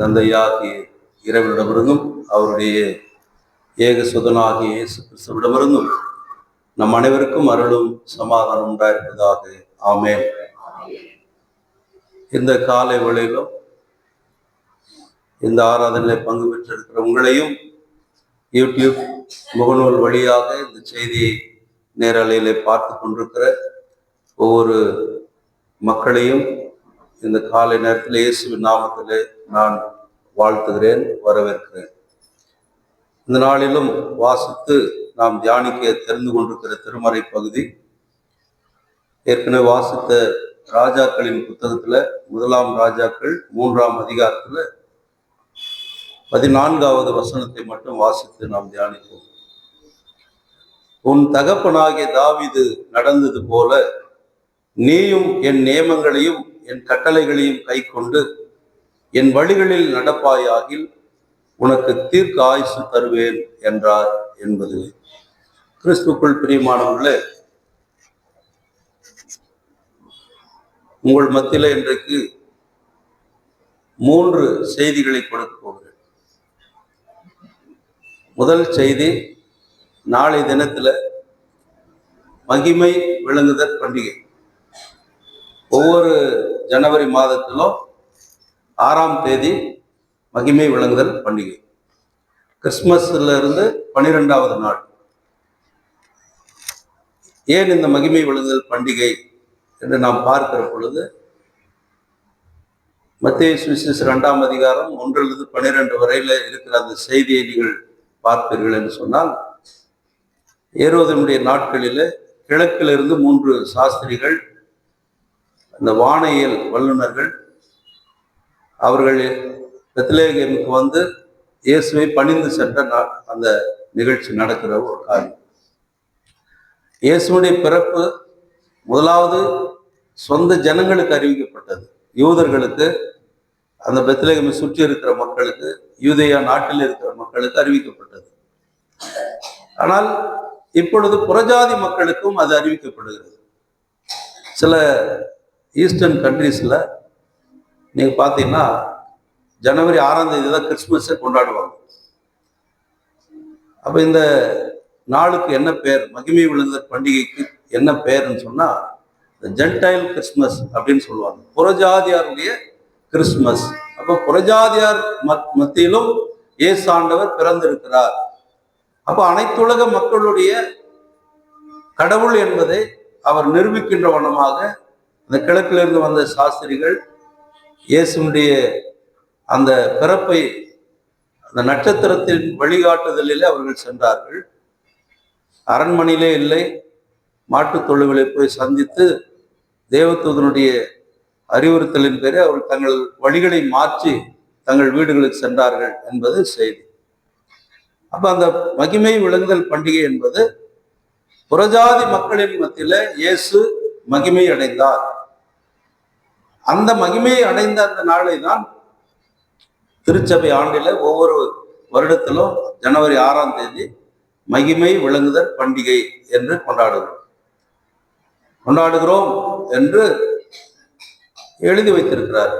தந்தையாகிய இறைவனிடமிருந்தும் அவருடைய ஏக சுதனாகிய இயேசு கிறிஸ்துவிடமிருந்தும் நம் அனைவருக்கும் அருளும் சமாதானம் உண்டாயிருப்பதாக. ஆமென். இந்த காலை வேளையிலும் இந்த ஆராதனையில் பங்கு பெற்றிருக்கிற உங்களையும் யூடியூப் முகநூல் வழியாக இந்த செய்தியை நேரலையிலே பார்த்து கொண்டிருக்கிற ஒவ்வொரு மக்களையும் இந்த காலை நேரத்தில் இயேசுவின் நாமத்திலே நான் வாழ்த்துகிறேன், வரவேற்கிறேன். இந்த நாளிலும் வாசித்து நாம் தியானிக்க தெரிந்து கொண்டிருக்கிற திருமறை பகுதி ஏற்கனவே வாசித்த ராஜாக்களின் புத்தகத்துல 1 ராஜாக்கள் 3 அதிகாரத்துல 14வது வசனத்தை மட்டும் வாசித்து நாம் தியானிப்போம். உன் தகப்பனாகிய தாவீது நடந்தது போல நீயும் என் நியமங்களையும் என் கட்டளைகளையும் கை கொண்டு என் வழிகளில் நடப்பாயாகில் உனக்கு தீர்க்க ஆயுசு தருவேன் என்றார் என்பது. கிறிஸ்துக்குள் பிரியமானவர்களே, உங்கள் மத்தியில இன்றைக்கு 3 செய்திகளை கொடுக்க போகிறேன். முதல் செய்தி, நாளை தினத்துல மகிமை விளங்குதல் பண்டிகை. ஒவ்வொரு ஜனவரி மாதத்திலும் 6ஆம் தேதி மகிமை விளங்குதல் பண்டிகை. கிறிஸ்துமஸ்ல இருந்து 12வது நாள். ஏன் இந்த மகிமை விளங்குதல் பண்டிகை என்று நாம் பார்க்கிற பொழுது, மத்தேயு சுவிசேஷம் 2ஆம் அதிகாரம் 1 12 வரையில இருக்கிற அந்த செய்தியை நீங்கள் பார்ப்பீர்கள் என்று சொன்னால், ஏரோதனுடைய நாட்களிலே கிழக்கிலிருந்து 3 சாஸ்திரிகள், அந்த வானியல் வல்லுநர்கள், அவர்கள் பெத்லகேமுக்கு வந்து இயேசுவை பணிந்து சென்ற அந்த நிகழ்ச்சி நடக்கிற ஒரு காரியம். இயேசுடைய பிறப்பு முதலாவது சொந்த ஜனங்களுக்கு அறிவிக்கப்பட்டது. யூதர்களுக்கு, அந்த பெத்லகேமை சுற்றி இருக்கிற மக்களுக்கு, யூதேயா நாட்டில் இருக்கிற மக்களுக்கு அறிவிக்கப்பட்டது. ஆனால் இப்பொழுது புறஜாதி மக்களுக்கும் அது அறிவிக்கப்படுகிறது. சில ஈஸ்டர்ன் கண்ட்ரீஸ்ல நீங்க பார்த்தீங்கன்னா ஜனவரி 6ஆம் தேதி தான் கிறிஸ்துமஸை கொண்டாடுவாங்க. அப்ப இந்த நாளுக்கு என்ன பேர், மகிமை விளங்குதல் பண்டிகைக்கு என்ன பேர்ன்னு சொன்னா, ஜென்டைல் கிறிஸ்துமஸ் அப்படின்னு சொல்லுவாங்க. புறஜாதியாருடைய கிறிஸ்துமஸ். அப்போ புறஜாதியார் மத்தியிலும் இயேசு ஆண்டவர் பிறந்திருக்கிறார். அப்போ அனைத்துலக மக்களுடைய கடவுள் என்பதை அவர் நிரூபிக்கின்ற வண்ணமாக அந்த கிழக்கிலிருந்து வந்த சாஸ்திரிகள் இயேசுடைய அந்த பிறப்பை அந்த நட்சத்திரத்தின் வழிகாட்டுதலிலே அவர்கள் சென்றார்கள். அரண்மனையிலே இல்லை, மாட்டுத் தொழுவிலே போய் சந்தித்து தேவதூதனுடைய அறிவுறுத்தலின் பேரே அவர்கள் தங்கள் வழிகளை மாற்றி தங்கள் வீடுகளுக்கு சென்றார்கள் என்பது செய்தி. அப்ப அந்த மகிமை விளங்குதல் பண்டிகை என்பது புறஜாதி மக்களின் மத்தியில இயேசு மகிமை அடைந்தார். அந்த மகிமையை அடைந்த அந்த நாளை தான் திருச்சபை ஆண்டில ஒவ்வொரு வருடத்திலும் ஜனவரி 6ஆம் தேதி மகிமை விளங்குதல் பண்டிகை என்று கொண்டாடுகிறோம் என்று எழுதி வைத்திருக்கிறார்.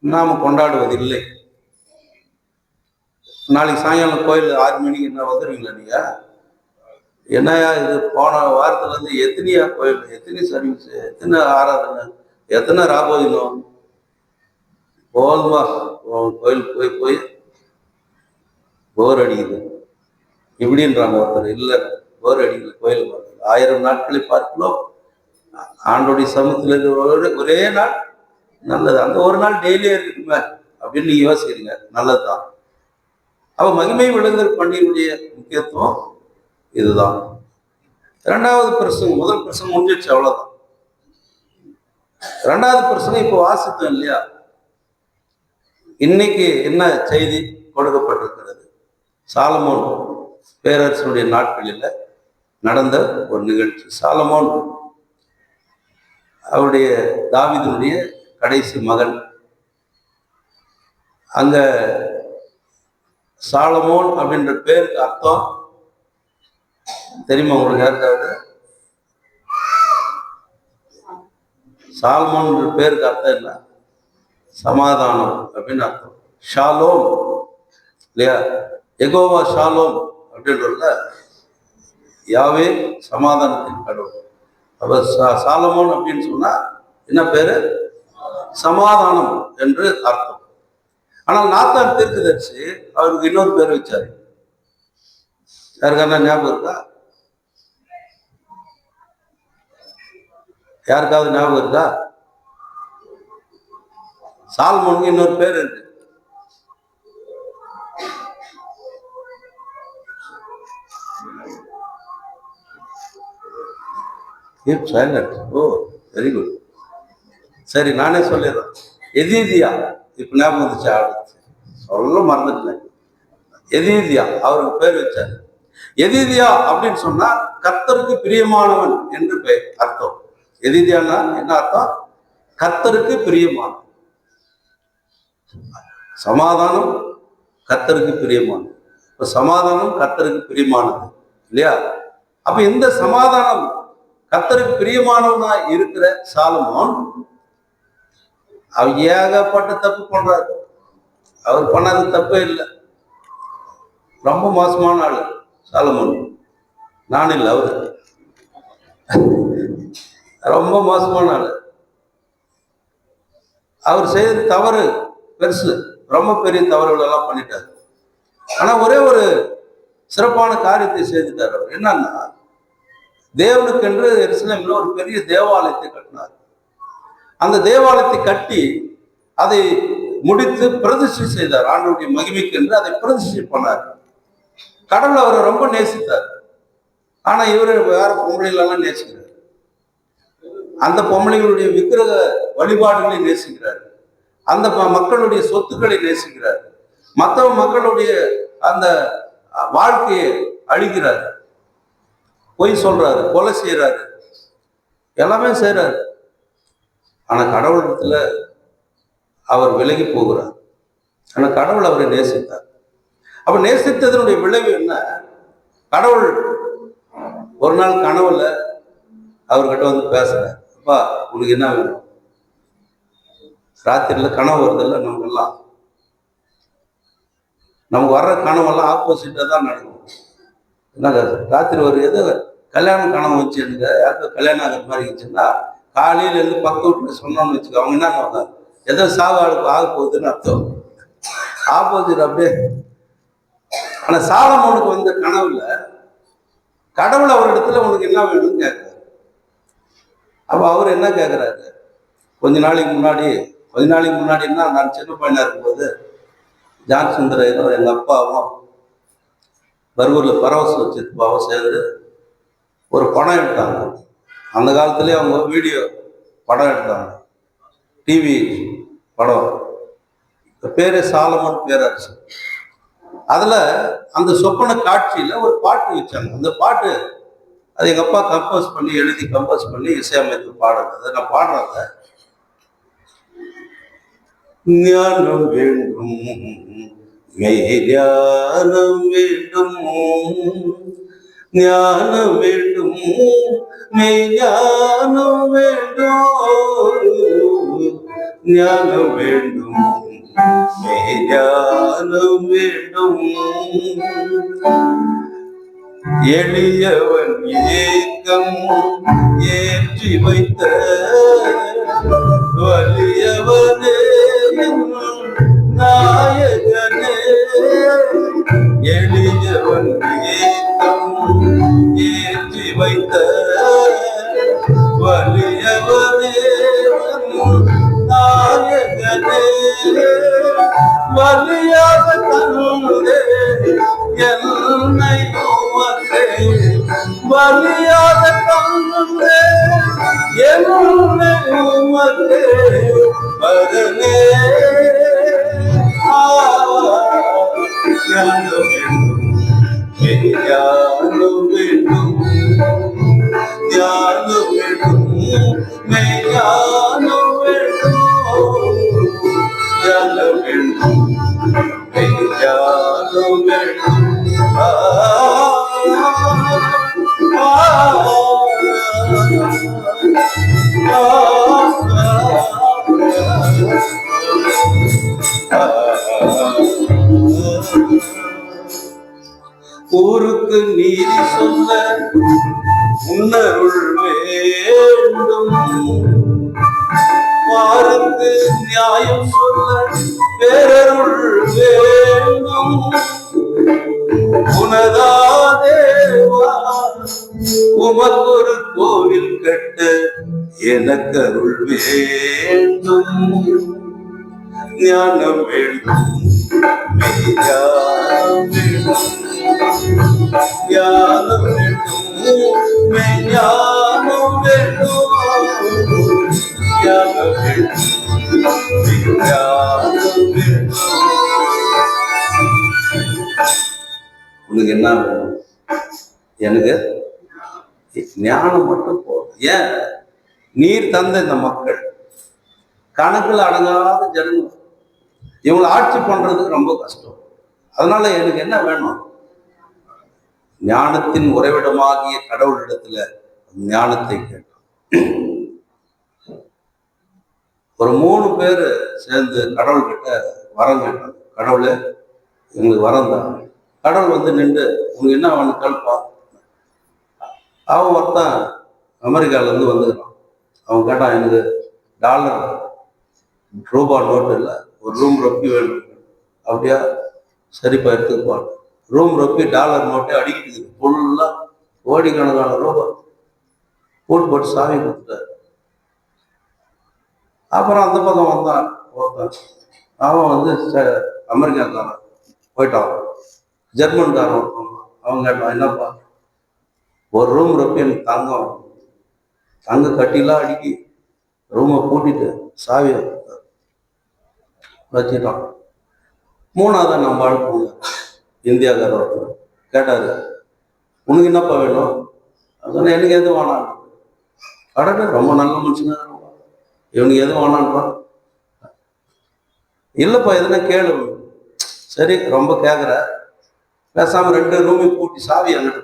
நாம் கொண்டாடுவதில்லை. நாளைக்கு சாயங்காலம் கோயில் 6 மணிக்கு என்ன வந்துடுவீங்களா நீங்க? என்னையா இது, போன வாரத்துல இருந்து எத்தனையா கோயில், எத்தனை சர்வீஸ், எத்தனை ஆராதனை, எத்தனை ராபோயினம், போதுமா கோயிலுக்கு போய் போய் போர் அடிக்குது இப்படின்றாங்க ஒருத்தர். இல்லை, போர் அடிக்கல, கோயில் 1000 நாட்களை பார்க்கலாம் ஆண்டோடைய சமூகத்தில் இருக்கிற ஒரே நாள் நல்லது. அந்த ஒரு நாள் டெய்லியே இருக்குமே அப்படின்னு நீங்க யோசிக்கிறீங்க, நல்லதுதான். அப்ப மகிமை விளங்குதல் பண்டிகையுடைய முக்கியத்துவம் இதுதான். 2வது பிரசங்கம், முதல் பிரசங்கம் முடிஞ்சிடுச்சு, அவ்வளவுதான். 2வது பிரசங்கம் இப்போ வாசித்தோம் இல்லையா? இன்னைக்கு என்ன செய்தி கொடுக்கப்பட்டிருக்கிறது? சாலமோன் பேரரசனுடைய நாட்களில் நடந்த ஒரு நிகழ்ச்சி. சாலமோன் அவருடைய தாவீதுடைய கடைசி மகன். அங்க சாலமோன் அப்படின்ற பேருக்கு அர்த்தம் தெரியுமா உங்களுக்கு யாருக்காவது? சாலமோன் பேருக்கு அர்த்தம் என்ன? சமாதானம் அப்படின்னு அர்த்தம். ஷாலோம் இல்லையா, யெகோவா ஷாலோம் அப்படின்றதுல யாவே சமாதானத்தின் கடவுள். அப்ப சாலமோன் அப்படின்னு சொன்னா என்ன பேரு? சமாதானம் என்று அர்த்தம். ஆனால் நாத்தான் தீர்க்கதரிசி அவருக்கு இன்னொரு பேர் வச்சாரு. யாருக்கான ஞாபகம் இருக்கா? யாருக்காவது ஞாபகம் இருக்கா? சாலமோனுக்கு இன்னொரு பேர் இருக்கு. ஓ வெரி குட். சரி, நானே சொல்லிடுறேன். எதீதியா. இப்ப ஞாபகம் வந்துச்சு, ஆடுச்சு சொல்ல மறந்துட்டேன். எதீதியா அவருக்கு பேர் வச்சாரு. எதீதியா அப்படின்னு சொன்னா கர்த்தருக்கு பிரியமானவன் என்று பெயர் அர்த்தம். எதீதியானா என்ன அர்த்தம்? கர்த்தருக்கு பிரியமானவன். சமாதானம் கர்த்தருக்கு பிரியமானது. இப்ப சமாதானம் கர்த்தருக்கு பிரியமானது இல்லையா? அப்ப இந்த சமாதானம் கர்த்தருக்கு பிரியமானவனா இருக்கிற சாலமோன் அவர் ஏகப்பட்ட தப்பு பண்றாரு. அவர் பண்ணாத தப்பே இல்லை. ரொம்ப மோசமான ஆளு சாலமோன். நான் இல்லை, அவரு ரொம்ப மோசமான ஆளு. அவர் செய்த தவறு பெருசு, ரொம்ப பெரிய தவறுகள் எல்லாம் பண்ணிட்டாரு. ஆனா ஒரே ஒரு சிறப்பான காரியத்தை செய்துட்டார். அவர் என்னன்னா, தேவனுக்கென்று எருசலேமில் ஒரு பெரிய தேவாலயத்தை கட்டினார். அந்த தேவாலயத்தை கட்டி அதை முடித்து பிரதிஷ்டை செய்தார். ஆண்டவருடைய மகிமைக்கு என்று அதை பிரதிஷ்டை பண்ணார். கடவுள் அவரை ரொம்ப நேசித்தார். ஆனா இவரு வேற பொம்பளைகளெல்லாம் நேசிக்கிறார். அந்த பொம்பளைகளுடைய விக்கிரக வழிபாடுகளை நேசிக்கிறார். அந்த மக்களுடைய சொத்துக்களை நேசிக்கிறார். மற்ற மக்களுடைய அந்த வாழ்க்கையை அழிக்கிறார். பொய் சொல்றாரு, கொலை செய்யறாரு, எல்லாமே செய்யறாரு. ஆனா கடவுளத்துல அவர் விலகி போகிறார். ஆனா கடவுள் அவரை நேசித்தார். அப்ப நேசித்ததனுடைய விளைவு என்ன? கடவுள் ஒரு நாள் கனவுல அவர்கிட்ட வந்து பேசுறார். அப்பா, உனக்கு என்ன வேணும்? ராத்திரில கனவு வருதில்ல, நமக்கு வர்ற கனவெல்லாம் ஆப்போசிட்டா தான் நடக்கும். என்ன ராத்திரி ஒரு ஏதோ கல்யாணம் கனவு வச்சு எனக்கு யாருக்கும் கல்யாணம் ஆகிற மாதிரி இருந்துச்சுன்னா காலையில இருந்து பக்கம் விட்டு சொன்னோம்னு வச்சுக்கோ, அவங்க என்ன வந்தாங்க, ஏதோ சாவாளுக்கு ஆக போகுதுன்னு அர்த்தம். ஆப்போசிட் அப்படியே. ஆனா சாலமோனுக்கு வந்த கனவுல கடவுள் அவரிடத்துல உனக்கு என்ன வேணும்னு கேட்கிறாரு. அப்ப அவர் என்ன கேட்கிறாரு? கொஞ்ச நாளைக்கு முன்னாடின்னா நான் சின்ன பையனா இருக்கும்போது ஜான் சுந்தரையரும் எங்க அப்பாவும் பர்கூர்ல பரவச சித்பாவும் சேர்ந்து ஒரு படம் எடுத்தாங்க. அந்த காலத்துலேயே அவங்க வீடியோ படம் எடுத்தாங்க, டிவி படம். பேரு சாலமோன் பேரரசு. அதுல அந்த சொப்பன காட்சியில ஒரு பாட்டு வச்சாங்க. அந்த பாட்டு அது எங்க அப்பா எழுதி கம்போஸ் பண்ணி இசையமைத்து பாடுறது. அதை நான் பாடுறத ஞானம் வேண்டும், ஞானம் வேண்டும், ஞானம் வேண்டும், ஞானம் வேண்டும், ஞானம் வேண்டும், ஞானம் வேண்டும். எளியவன் ஏக்கம் ஏற்றி வைத்த வலியவனே நாயகனே. எளியவன் ஏக்கம் ஏற்றி வைத்த வலியவனே நாயகனே. வலியாக தந்தே என்னை உமக்கே, வலியாக தந்தே என்னை உமக்கே வரனே. ஞானம் வேண்டும், ஞானம் வேண்டும், ஞானம் வேண்டும், ஞானம் வேண்டும், ஞானம் வேண்டும். ஊருக்கு நீதி சொல்ல உன்னருள் வேண்டும், வாருக்கு நியாயம் சொல்ல பேரருள் வேண்டும். உனதா தேவா உமக்கு ஒரு கோவில் கட்ட எனக்கு அருள் வேண்டும். ஞானம் வேண்டும், மெய்ஞானம் வேண்டும், ஞானம் வேண்டும், மெய்ஞானம் வேண்டும், ஞானம் வேண்டும், மெய்ஞானம் வேண்டும். உனக்கு என்ன வேணும்? எனக்கு ஞானம் மட்டும் போதும். ஏன்? நீர் தந்த இந்த மக்கள் கணக்கில் அடங்காத ஜனங்கள், இவங்களை ஆட்சி பண்றதுக்கு ரொம்ப கஷ்டம். அதனால எனக்கு என்ன வேணும்? ஞானத்தின் உறைவிடமாகிய கடவுளிடத்துல ஞானத்தை கேட்டோம். ஒரு 3 பேர் சேர்ந்து கடவுள் கிட்ட வரம் கேட்டாங்க. கடவுளே எங்களுக்கு வரம் தான். கடவுள் வந்து நின்று உனக்கு என்ன வேணும் கேள்ப்பா. அவன் ஒருத்தன் அமெரிக்கால இருந்து வந்துக்கிறான். அவன் கேட்டான், எனக்கு $, ரூபா நோட்டு இல்லை, ஒரு ரூம் ரொப்பி வேணும். அப்படியா, சரிப்பா எடுத்துப்பான். ரூம் ரொப்பி $, நோட்டே அடிக்கிட்டு ஃபுல்லா கோடிக்கணக்கான ரூபா போட்டு சாமி கொடுத்துட்டாரு. அப்புறம் அந்த பக்கம் வந்தான் ஒருத்தன். அவன் வந்து அமெரிக்காக்காரன் போயிட்டான். ஜெர்மன்காரன் ஒருத்தன். அவன் கேட்டான், என்னப்பா ஒரு ரூம் ரொப்பி எனக்கு தங்க கட்டிலாம் அடுக்கி ரூமை பூட்டிட்டு சாவியை வச்சுட்டான். 3ஆவது நம்ம அழுப்புங்க இந்தியாக்காரர் ஒருத்தர் கேட்டாரு, உனக்கு என்னப்பா வேணும்? அதனால எனக்கு எது வேணாம். கடவுள் ரொம்ப நல்ல மனுஷங்க, இவனுக்கு எது வேணான்றான். இல்லைப்பா எதுனா கேளு. சரி ரொம்ப கேட்குற, பேசாம 2 ரூமையும் பூட்டி சாவி அங்கிட்டு.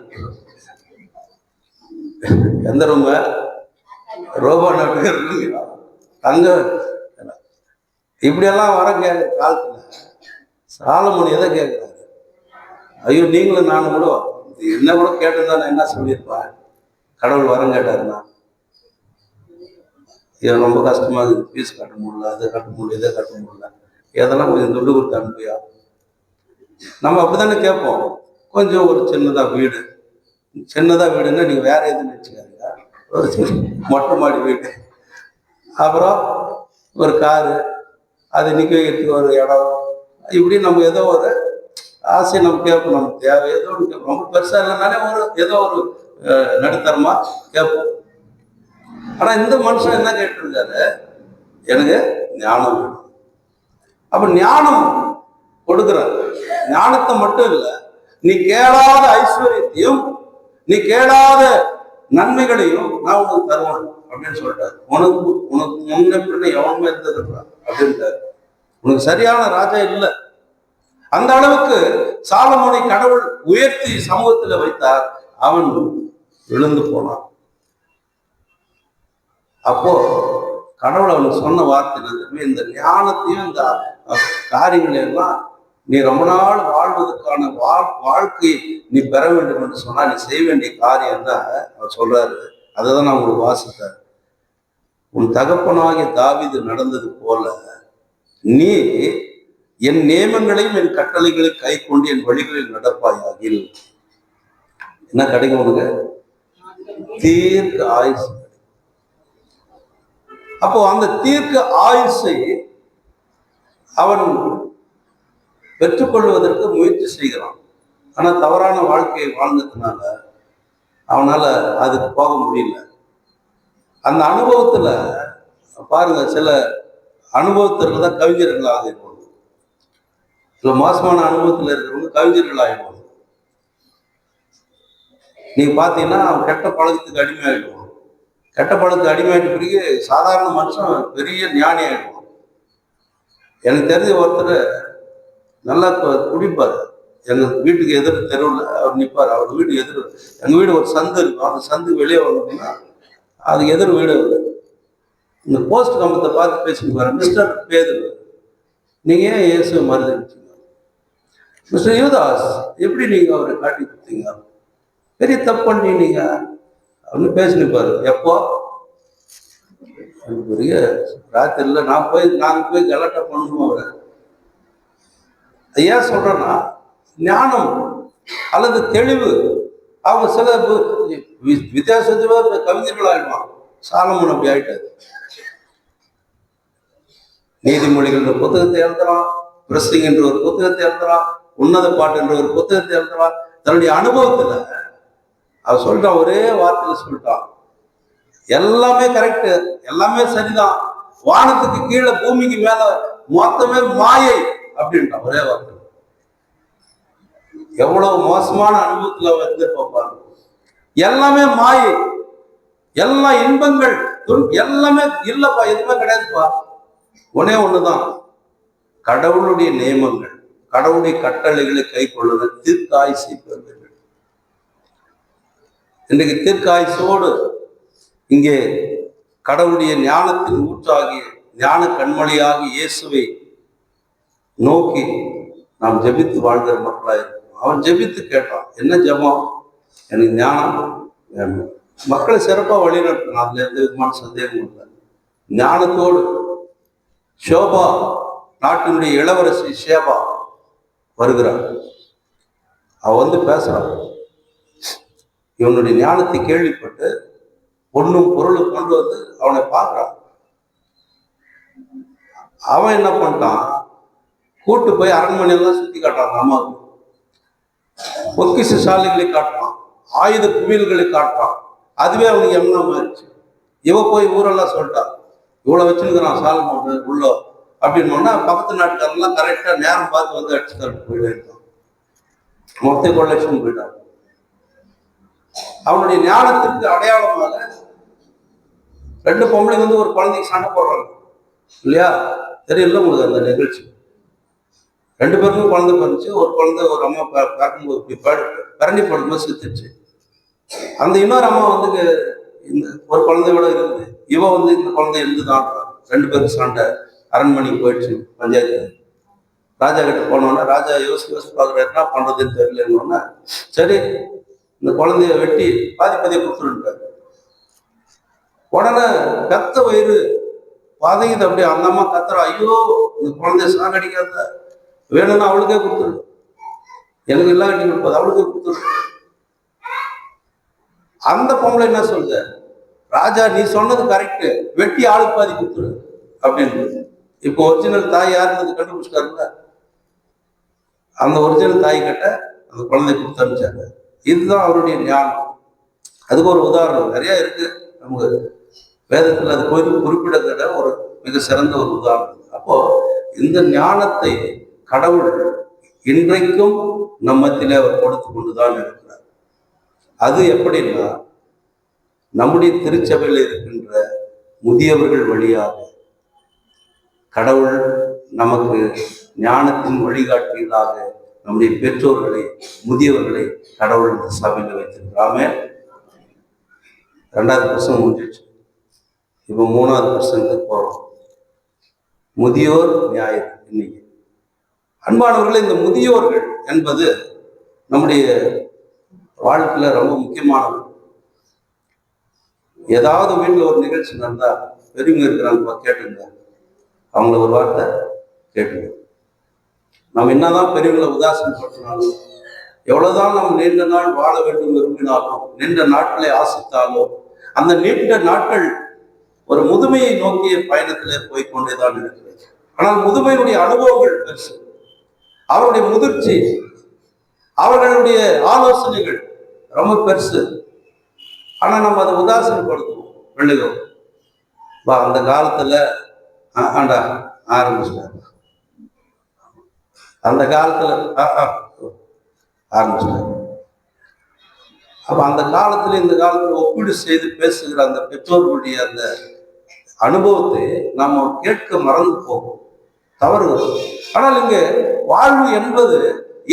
எந்த ரூம? ரோபோ நோட்டு தங்க. இப்படியெல்லாம் வர கேட்குற காலத்துல சாலமோன் எதை கேட்குறாரு? ஐயோ நீங்களும் நானும் கூட என்ன கூட கேட்டிருந்தா நான் என்ன சொல்லியிருப்பேன்? கடவுள் வரம் கேட்டாருன்னா, இது ரொம்ப கஷ்டமா இருக்குது, ஃபீஸ் கட்ட முடியல, அதை கட்ட முடியல, இதை கட்ட முடியல, எதெல்லாம் கொஞ்சம் துட்டு கொடுத்து அனுப்பியா. நம்ம அப்படித்தானே கேட்போம். கொஞ்சம் ஒரு சின்னதாக வீடுன்னா நீங்கள் வேற எதுன்னு வச்சுக்காதீங்க, ஒரு மொட்டை மாடி வீடு, அப்புறம் ஒரு காரு, அதை நிற்க வைக்கிறதுக்கு ஒரு இடம், இப்படி நம்ம ஏதோ ஒரு ஆசை நம்ம கேட்போம். நமக்கு தேவை ஏதோ ஒன்று கேட்போம். ரொம்ப பெருசாக இல்லைனாலே ஏதோ ஒரு நடுத்தரமா கேட்போம். ஆனா இந்த மனுஷன் என்ன கேட்டிருக்காரு? எனக்கு ஞானம் வேணும். அப்ப ஞானம் கொடுக்குறாரு. ஞானத்தை மட்டும் இல்லை, நீ கேளாத ஐஸ்வர்யத்தையும் நீ கேளாத நன்மைகளையும் நான் உனக்கு தருவேன் அப்படின்னு சொல்லிட்டாரு. உனக்கு முன்ன பின்ன எவனுமே இருந்தது அப்படின்ட்டாரு. உனக்கு சரியான ராஜா இல்லை. அந்த அளவுக்கு சாலமோனை கடவுள் உயர்த்தி சமூகத்துல வைத்தார். அவன் விழுந்து போனான். அப்போ கடவுள் அவனுக்கு சொன்ன வார்த்தை, இந்த ஞானத்தையும் இந்த காரியங்களையெல்லாம் நீ ரொம்ப நாள் வாழ்வதற்கான வாழ்க்கையை நீ பெற வேண்டும் என்று சொன்னா நீ செய்ய வேண்டிய காரியம் தான் அவர் சொல்றாரு. அதை தான் நான் உங்களுக்கு வாசித்தார். உன் தகப்பனாகிய தாவீது நடந்தது போல நீ என் நியமங்களையும் என் கட்டளைகளை கை கொண்டு என் வழிகளில் நடப்பாயாகில் என்ன கிடைக்கும் உனக்கு? தீர்க்க ஆயுசு. அப்போ அந்த தீர்க்க ஆயுசை அவன் பெற்றுக்கொள்வதற்கு முயற்சி செய்கிறான். ஆனா தவறான வாழ்க்கையை வாழ்ந்ததுனால அவனால அதுக்கு போக முடியல. அந்த அனுபவத்துல பாருங்க, சில அனுபவத்திற்கு தான் கவிஞர்கள் ஆகிடுவாங்க. சில மோசமான அனுபவத்துல இருக்கிறவங்க கவிஞர்கள் ஆகிடுவாங்க. நீங்க பாத்தீங்கன்னா அவன் கெட்ட பழக்கத்துக்கு அடிமையாயிடுவான். கெட்ட பழக்கத்துக்கு அடிமையாயிட்ட பிறகு சாதாரண மனுஷன் பெரிய ஞானி ஆயிடுவான். எனக்கு தெரிஞ்ச ஒருத்தர் நல்லா குடிப்பார். எங்க வீட்டுக்கு எதிர் தெருவில் அவர் நிற்பார். அவர் வீடு எதிர், எங்க வீடு ஒரு சந்து இருக்கும். அந்த சந்துக்கு வெளியே வந்தோம்னா அதுக்கு எதிர் வீடு. இந்த போஸ்ட் கம்பத்தை பார்த்து பேசிட்டு பாரு, மிஸ்டர் பேதர், நீங்க ஏன் இயேசு மறுதளிச்சீங்க? மிஸ்டர் யுவதாஸ், எப்படி நீங்க அவரை காட்டி கொடுத்தீங்க? பெரிய தப்பு பண்ணீங்க அப்படின்னு பேசினிப்பாரு. எப்போ? பெரிய ராத்திரில நாங்க போய் கலாட்டா பண்ணணும் அவரை. ஏன் சொல்றேன்னா, ஞானம் அல்லது தெளிவு, அவங்க சில வித்தியாசத்துல கவிஞர்கள் ஆயிடுவான். சாலமன் அப்படி ஆயிட்டாரு. நீதிமொழிகள் புத்தகத்தை எழுதுறான், பிரஸ்டிங் என்ற ஒரு புத்தகத்தை எழுதுறான், உன்னத பாட்டு என்ற ஒரு புத்தகத்தை எழுதுறான். தன்னுடைய அனுபவத்துல அவன் சொல்லிட்டான், ஒரே வார்த்தையில சொல்லிட்டான், எல்லாமே கரெக்ட், எல்லாமே சரிதான், வானத்துக்கு கீழே பூமிக்கு மேல மொத்தமே மாயை அப்படின்ட்டான் ஒரே வார்த்தை. எவ்வளவு மோசமான அனுபவத்துல வந்து பார்ப்பாங்க. எல்லாமே மாயை, எல்லா இன்பங்கள் எல்லாமே இல்லப்பா, எதுவுமே கிடையாதுப்பா. ஒன்னே ஒண்ணுதான், கடவுளுடைய நியமங்கள், கடவுளுடைய கட்டளைகளை கை கொள்ளுவது தீர்க்காயுசை பெறுவீர்கள். இன்றைக்கு தீர்க்காயுசோடு இங்கே கடவுளுடைய ஞானத்தின் ஊற்றாகிய ஞான கண்மொழியாகி இயேசுவை நோக்கி நாம் ஜெபித்து வாழ்கிற மக்களா இருக்கும். அவன் ஜெபித்து கேட்டான், என்ன ஜெபம்? எனக்கு ஞானம் வேணும். மக்களை சிறப்பா வழிநடத்தணும், அதுல எந்த விதமான சந்தேகமும் இல்லை. ஞானத்தோடு ஷோபா, நாட்டினுடைய இளவரசி ஷேபா வருகிறார். அவ வந்து பேசுறான். இவனுடைய ஞானத்தை கேள்விப்பட்டு பொண்ணும் பொருளும் கொண்டு வந்து அவனை பார்க்கிறான். அவன் என்ன பண்ணிட்டான், கூட்டு போய் அரண்மனையெல்லாம் சுத்தி காட்டுறான். அம்மாவுக்கு பொக்கிஷ சாலைகளை காட்டுறான், ஆயுத குவியல்களை காட்டுறான். அதுவே அவனுக்கு எண்ணம் ஆயிடுச்சு. இவ போய் ஊரெல்லாம் சொல்லிட்டான், இவ்வளவு வச்சுருக்கிறான் சாலமோன் உள்ள அப்படின்னா, பக்கத்து நாட்டுக்காரெல்லாம் கரெக்டா நேரம் பார்த்து வந்து அடிச்சு தரட்டு போயிட்டே இருக்கான். மொத்த கொள்ளட்சம் போயிட்டான். அவனுடைய ஞானத்திற்கு அடையாளமாக ரெண்டு பொம்பளைங்க வந்து ஒரு குழந்தைக்கு சண்டை போடுறாங்க இல்லையா? தெரியல உங்களுக்கு அந்த நிகழ்ச்சி? ரெண்டு பேருக்கும் குழந்தை பிறந்துச்சு. ஒரு குழந்தை ஒரு அம்மா பார்க்கும்போது பரண்டி போடும்போது செத்துச்சு. அந்த இன்னொரு அம்மா வந்து இந்த ஒரு குழந்தையோட இருக்குது. இவ வந்து இந்த குழந்தை இருந்துதான். ரெண்டு பேருக்கு சண்டை. அரண்மனைக்கு போயிடுச்சு பஞ்சாயத்து. ராஜா கிட்ட போனோன்னா ராஜா யோசிச்சு பார்க்குற என்ன பண்றதுன்னு தெரியலன்னொன்னா, சரி இந்த குழந்தைய வெட்டி பாதிப்பதியை கொடுத்துருட்டாரு. உடனே கத்த வயிறு பாதைக்குது. அப்படியே அந்த அம்மா கத்துறா, ஐயோ இந்த குழந்தைய சாகடிக்காத, வேணும்னா அவளுக்கே கொடுத்துரு, எனக்கு எல்லாம் கட்டி கொடுப்பாது, அவளுக்கே கொடுத்துரு. அந்த பொம்பளை என்ன சொல்லுது, ராஜா நீ சொன்னது கரெக்டு, வெட்டி ஆளுக்கு பாதி கொடுத்துரு அப்படின்னு. இப்போ ஒரிஜினல் தாய் யாருன்னு கண்டுபிடிச்சிட்டாருல, அந்த ஒரிஜினல் தாய் கிட்ட அந்த குழந்தை கொடுத்து அனுப்பிச்சாங்க. இதுதான் அவருடைய ஞானம். அதுக்கு ஒரு உதாரணம் நிறைய இருக்கு நமக்கு வேதத்தில், அது குறிப்பிடத்தக்க ஒரு மிக சிறந்த ஒரு உதாரணம். அப்போ இந்த ஞானத்தை கடவுள் இன்றைக்கும் நம்மத்திலே அவர் கொடுத்து கொண்டுதான் இருக்கிறார். அது எப்படின்னா, நம்முடைய திருச்சபையில் இருக்கின்ற முதியவர்கள் வழியாக கடவுள் நமக்கு ஞானத்தின் வழிகாட்டியதாக நம்முடைய பெற்றோர்களை, முதியவர்களை கடவுள் இந்த சபையில் வைத்திருக்கிறாமே. 2வது முடிஞ்சிச்சு. இப்போ 3வது போறோம். முதியோர் நியாயம். இன்னைக்கு அன்பானவர்கள், இந்த முதியோர்கள் என்பது நம்முடைய வாழ்க்கையில ரொம்ப முக்கியமானது. ஏதாவது வீட்டில் ஒரு நிகழ்ச்சி நடந்தா பெரியவங்க இருக்கிறாங்க கேட்டுங்க, அவங்கள ஒரு வார்த்தை கேட்டுங்க. நம்ம என்னதான் பெரியவங்களை உதாசீனப்படுத்தினாலும், எவ்வளவுதான் நம்ம நீண்ட நாள் வாழ வேண்டும் விரும்பினாலும், நீண்ட நாட்களை ஆசித்தாலும், அந்த நீண்ட நாட்கள் ஒரு முதுமையை நோக்கிய பயணத்திலே போய்கொண்டேதான் இருக்கிறது. ஆனால் முதுமையினுடைய அனுபவங்கள் பெருசு, அவருடைய முதிர்ச்சி, அவர்களுடைய ஆலோசனைகள் ரொம்ப பெருசு. ஆனா நம்ம அதை உதாசீனப்படுத்துவோம். பிள்ளைகள் அந்த காலத்துல ஆண்டா ஆரம்பிச்சிட்டாங்க, அந்த காலத்துல ஆரம்பிச்சிட்டாங்க. அப்ப அந்த காலத்துல இந்த காலத்துல ஒப்பீடு செய்து பேசுகிற அந்த பெற்றோர்களுடைய அந்த அனுபவத்தை நாம கேட்க மறந்து போகும், தவறு. ஆனால் இங்க வாழ்வு என்பது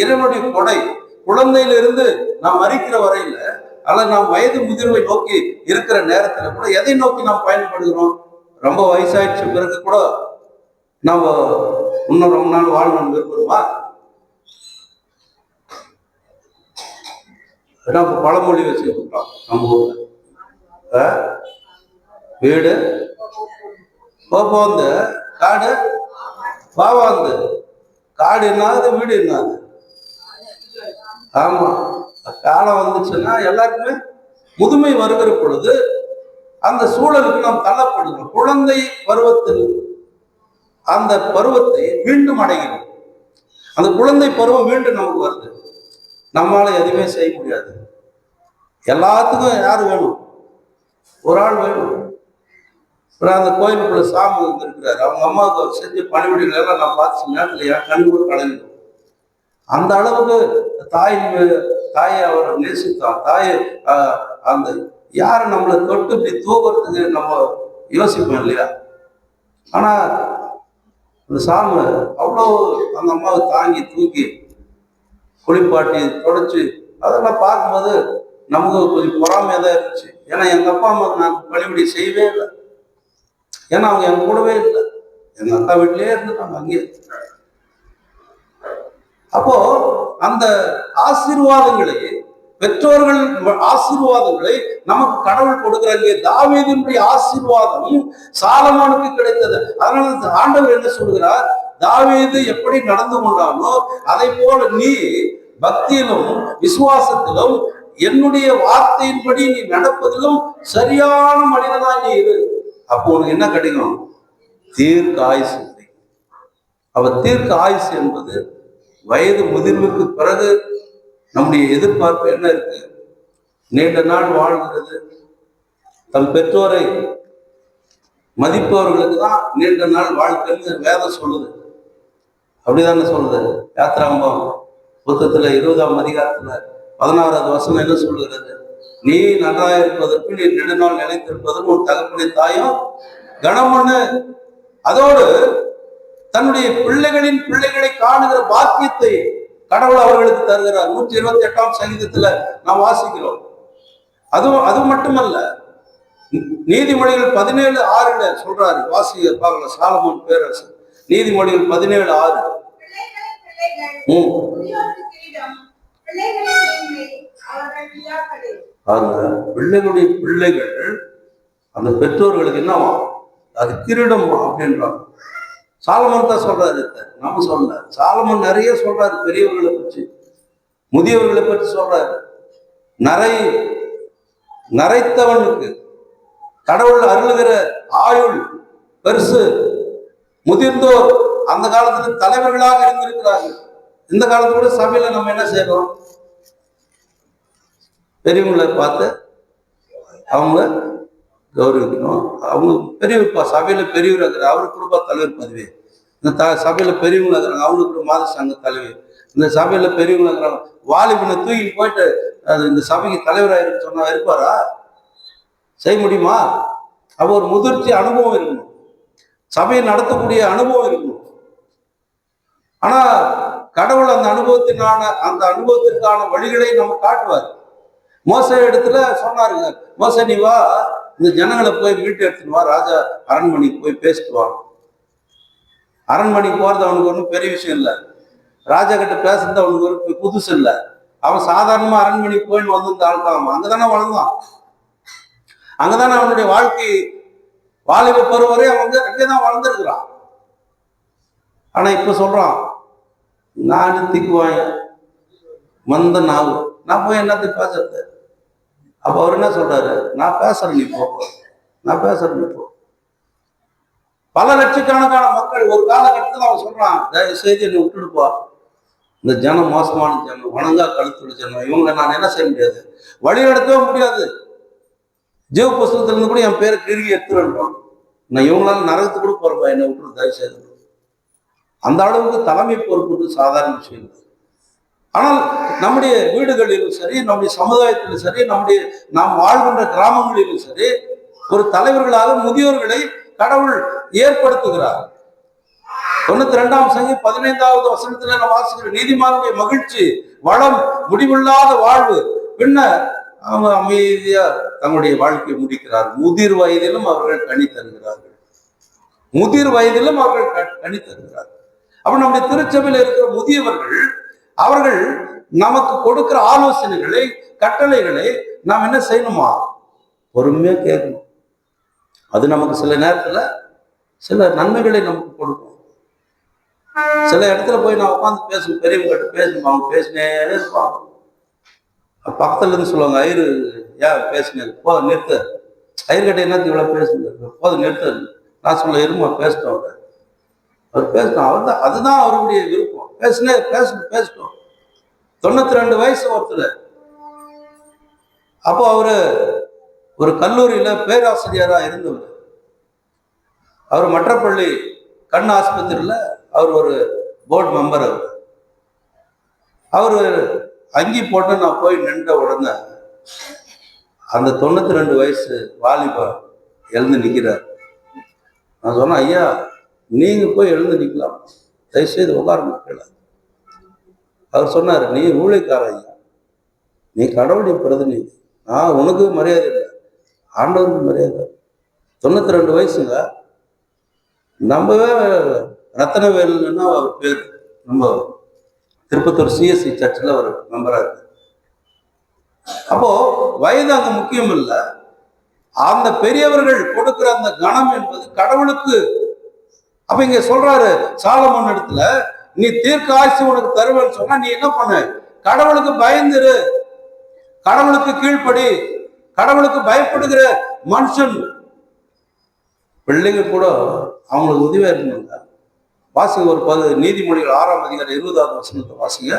இறைவனுடைய கொடை. குழந்தையிலிருந்து நாம் மறிக்கிற வரையில, அல்லது நாம் வயது முதிர்வை நோக்கி இருக்கிற நேரத்துல கூட எதை நோக்கி நாம் பயன்படுகிறோம்? ரொம்ப வயசாயிடுச்ச பிறகு கூட நம்ம இன்னும் ரொம்ப நாள் வாழணும்னு விரும்புகிறோமா? நம்ம பழமொழி வச்சுக்கிட்டோம் நம்ம ஊர்ல. வீடு போந்து, காடு பாவாந்து. காடு என்னாது, வீடு என்னாது. ஆமா, காலம் வந்துச்சுன்னா எல்லாருக்குமே முதுமை வருகிற பொழுது அந்த சூழலுக்கு நாம் தள்ளப்படுகிறோம். குழந்தை பருவத்தில் அந்த பருவத்தை மீண்டும் அடைகிறோம். அந்த குழந்தை பருவம் மீண்டும் நமக்கு வருது. நம்மளால எதுவுமே செய்ய முடியாது. எல்லாத்துக்கும் யாரு வேணும்? ஒரு ஆள் வேணும். அந்த கோயிலுக்குள்ள சாமி இருக்கிறாரு, அவங்க அம்மாவுக்கு செஞ்ச பணிவிடைகள் எல்லாம் நான் பார்த்து நேரத்தில் என் கண் கூட கலங்கிடும். அந்த அளவுக்கு தாயை அவர் நேசித்தான். தாயை அந்த யாரை நம்மளை தொட்டு இப்படி தூக்குறதுக்கு நம்ம யோசிப்போம் இல்லையா? ஆனா அந்த சாமி அவ்வளோ அந்த அம்மாவை தாங்கி தூக்கி குளிப்பாட்டி தொடச்சி அதெல்லாம் பார்க்கும்போது நமக்கு கொஞ்சம் பொறாமையாக தான் இருந்துச்சு. ஏன்னா எங்கள் அப்பா அம்மாவுக்கு நான் பணிபடி செய்யவே இல்லை. ஏன்னா அவங்க என் கூடவே இல்லை, எங்க அக்கா வீட்டிலேயே இருந்துட்டாங்க அங்கேயே. அப்போ அந்த ஆசீர்வாதங்களை, பெற்றோர்கள் ஆசீர்வாதங்களை நமக்கு கடவுள் கொடுக்கிறாங்க. தாவீதினுடைய ஆசீர்வாதம் சாலமோனுக்கு கிடைத்தது. அதனால ஆண்டவர் என்ன சொல்கிறார்? தாவீது எப்படி நடந்து கொண்டானோ அதை போல நீ பக்தியிலும் விசுவாசத்திலும் என்னுடைய வார்த்தையின்படி நீ நடப்பதிலும் சரியான மனிதனா நீ இரு. அப்போ உனக்கு என்ன கிடைக்கும்? தீர்க்க ஆயுசு. அவ தீர்க்க ஆயுசு என்பது வயது முதிர்வுக்கு பிறகு நம்முடைய எதிர்பார்ப்பு என்ன இருக்கு? நீண்ட நாள் வாழ்கிறது. தம் பெற்றோரை மதிப்பவர்களுக்கு தான் நீண்ட நாள் வாழ்க்கைன்னு வேதம் சொல்லுது. அப்படிதானே சொல்லுது? யாத்திராம்பம் புத்தகத்துல 20ஆம் அதிகாரத்துல 16வது வசனம் என்ன சொல்லுகிறது? நீ நன்றாக இருப்பதற்கு, நீ நெடுநாள் நிலைத்திருப்பதற்கு உன் தகப்பனை தாயும் கனம் பண்ணு. அதோடு தன்னுடைய பிள்ளைகளின் பிள்ளைகளை காணுகிற பாக்கியத்தை கடவுள் அவர்களுக்கு தருகிறார். 128ஆம் சங்கீதத்துல நாம் வாசிக்கிறோம். அது மட்டுமல்ல, நீதிமொழிகள் 17:6 சொல்றாரு. வாசிக்க பார்க்கல, சாலமோன் பேரரசு. நீதிமொழிகள் 17:6. பிள்ளைகளுடைய பிள்ளைகள் அந்த பெற்றோர்களுக்கு என்னவா? அது கிரீடம் அப்படின்றாங்க. சாலமோன் தான் சொல்றாரு, நம்ம சொல்ல. சாலமோன் நிறைய சொல்றாரு, பெரியவர்களை பற்றி, முதியவர்களை பற்றி சொல்றாரு. நரைத்தவனுக்கு கடவுள் அருளுகிற ஆயுள் பெருசு. முதிர்ந்தோர் அந்த காலத்துல தலைவர்களாக இருந்திருக்கிறார்கள். இந்த காலத்தோட சபையில நம்ம என்ன செய்யறோம்? பெரியவங்களை பார்த்து அவங்க கௌரவிக்கணும். அவங்க பெரியவர்ப்பா, சபையில பெரியவர் இருக்கிறார், அவரு குடும்ப தலைவர் பதவி. இந்த சபையில பெரியவங்க இருக்கிறாங்க, அவங்களுக்கு மாத சங்க தலைவர். இந்த சபையில பெரியவங்க இருக்கிறாங்க, வாலிபனை தூக்கி போயிட்டு அது இந்த சபைக்கு தலைவராக சொன்னா இருப்பாரா? செய்ய முடியுமா? அப்போ ஒரு முதிர்ச்சி அனுபவம் இருக்கணும், சபையை நடத்தக்கூடிய அனுபவம் இருக்கணும். ஆனா கடவுள் அந்த அனுபவத்திற்கான வழிகளை நம்ம காட்டுவார். மோச இடத்துல சொன்னாருங்க, மோச நீ வா, இந்த ஜனங்களை போய் மீட்டு எடுத்துட்டு வா, ராஜா அரண்மனைக்கு போய் பேசிட்டு வா. அரண்மனைக்கு போறது அவனுக்கு ஒன்றும் பெரிய விஷயம் இல்லை. ராஜா கிட்ட பேசுறது அவனுக்கு ஒரு புதுசு இல்லை. அவன் சாதாரணமா அரண்மனைக்கு போயின்னு வந்திருந்த ஆள்தான். அங்கதானே வளர்ந்தான், அங்கதானே அவனுடைய வாழ்க்கை வாலிப பருவரை அவன் அங்கேதான் வளர்ந்துருக்கிறான். ஆனா இப்ப சொல்றான், நான் திக்குவாங்க மந்த நாவு, நான் போய் என்னத்துக்கு பேசுறது? அப்ப அவர் என்ன சொல்றாரு? நான் பேசுறேன், நீ போ, நான் பேசுறேன், நீ போ. பல லட்சக்கணக்கான மக்கள் ஒரு காலகட்டத்தில் அவன் சொல்றான், தயவு செய்து என்னை விட்டுடுப்பா, இந்த ஜனம் மோசமான ஜனம், வணங்கா கழுத்துள்ள ஜனம், இவங்களை நான் என்ன செய்ய முடியாது, வழி நடத்தவே முடியாது. ஜீவ புஸ்தகத்திலிருந்து கூட என் பேரை கிருகி எடுத்துருன்றோம். நான் இவங்களால நரகத்துக்கு கூட போறப்பா, என்னை விட்டுரு தயவு செய்து. அந்த அளவுக்கு தலைமை பொறுப்பு சாதாரண விஷயம் இல்லை. ஆனால் நம்முடைய வீடுகளிலும் சரி, நம்முடைய சமுதாயத்திலும் சரி, நாம் வாழ்கின்ற கிராமங்களிலும் சரி, ஒரு தலைவர்களாக முதியோர்களை கடவுள் ஏற்படுத்துகிறார். 92ஆம் சங்கீதம் 15வது வசனத்துல நம்ம வாசிக்கிற நீதிமானுடைய மகிழ்ச்சி, வளம், முடிவில்லாத வாழ்வு. பின்னர் அவங்க அமைதியா தங்களுடைய வாழ்க்கையை முடிக்கிறார். முதிர் வயதிலும் அவர்கள் கனி தருகிறார்கள். முதிர் வயதிலும் அவர்கள் கனி தருகிறார்கள். அப்ப நம்முடைய திருச்சபையில் இருக்கிற முதியவர்கள், அவர்கள் நமக்கு கொடுக்கிற ஆலோசனைகளை, கட்டளைகளை நாம் என்ன செய்யணுமா? பொறுமையா கேட்கணும். அது நமக்கு சில நேரத்துல சில நன்மைகளை நமக்கு கொடுக்கும். சில இடத்துல போய் நான் உட்காந்து பேசணும், பெரியவங்க பேசணும், அவங்க பேசினே இருப்பாங்க. பக்கத்துல இருந்து சொல்லுவாங்க, ஐயரு ஏன் பேசினது, போதும் நிறுத்து, ஐயர்கிட்ட என்னத்துக்கு இவ்வளவு பேசுங்க, போதும் நிறுத்து. நான் சொல்ல, இருமா பேசிட்டோம், அவர் பேசணும், அவர் தான், அதுதான் அவருடைய விருப்பம். பேசட்டும். 92 வயசு ஒருத்தர். அப்போ அவரு ஒரு கல்லூரியில பேராசிரியரா இருந்தவர். அவர் மற்றப்பள்ளி கண் ஆஸ்பத்திரியில அவர் ஒரு போர்டு மெம்பர். அவர் அங்கி போட்டு நான் போய் நின்ற உடனே அந்த 92 வயசு வாலிபர் எழுந்து நிற்கிறார். நான் சொன்னேன், ஐயா நீங்க போய் எழுந்து நிற்கலாம், தயவுசெய்து உட்கார மக்கள். அவர் சொன்னார், நீ ஊழியக்கார ஐயா, நீ கடவுளுடைய பிரதிநிதி, நான் உனக்கு மரியாதை இல்லை, ஆண்டவருக்கு மரியாதை. 92 வயசுங்க. நம்பவே ரத்தனவேலுன்னா அவர் பேர். நம்ம திருப்பத்தூர் சிஎஸ்சி சர்ச்சில் அவர் மெம்பரா இருக்கு. அப்போ வயது அங்க முக்கியம் இல்லை. அந்த பெரியவர்கள் கொடுக்கிற அந்த கணம் என்பது கடவுளுக்கு. அப்ப இங்க சொல்றாரு சாலமோன் இடத்துல, நீ தீர்க்க ஆயுசு உனக்கு தருவேன்னு சொன்னா நீ என்ன பண்ண? கடவுளுக்கு பயந்துரு, கடவுளுக்கு கீழ்ப்படி. கடவுளுக்கு பயப்படுகிற மனுஷன் பிள்ளைங்க கூட அவங்களுக்கு உதவியா இருக்கணுங்க. வாசிங்க ஒரு நீதிமொழிகள் 6ஆம் அதிகாரம் 20வது வசனத்தை வாசிங்க.